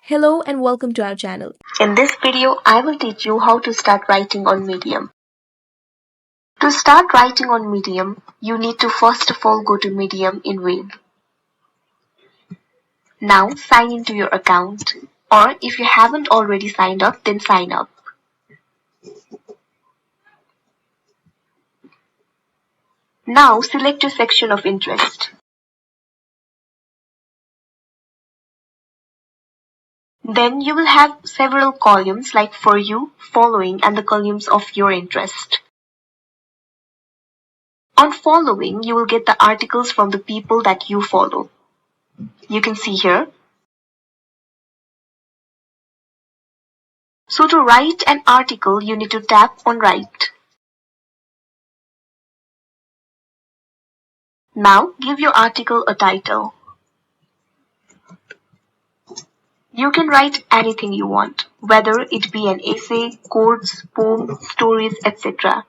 Hello and welcome to our channel. In this video, I will teach you how to start writing on Medium. To start writing on Medium, you need to first of all go to Medium in Wave. Now sign into your account, or if you haven't already signed up, then sign up. Now select your section of interest. Then you will have several columns like For You, Following, and the columns of your interest. On Following, you will get the articles from the people that you follow. You can see here. So to write an article, you need to tap on Write. Now give your article a title. You can write anything you want, whether it be an essay, quotes, poem, stories, etc.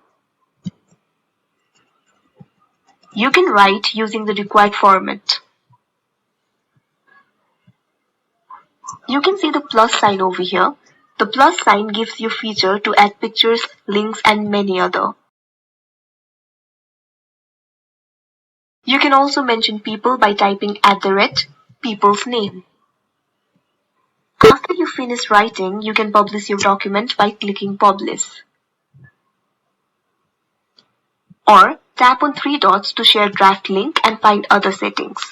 You can write using the required format. You can see the plus sign over here. The plus sign gives you feature to add pictures, links, and many other. You can also mention people by typing @people's name. After you finish writing, you can publish your document by clicking Publish. Or tap on three dots to share draft link and find other settings.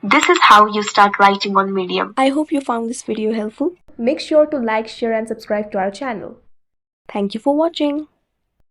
This is how you start writing on Medium. I hope you found this video helpful. Make sure to like, share and subscribe to our channel. Thank you for watching.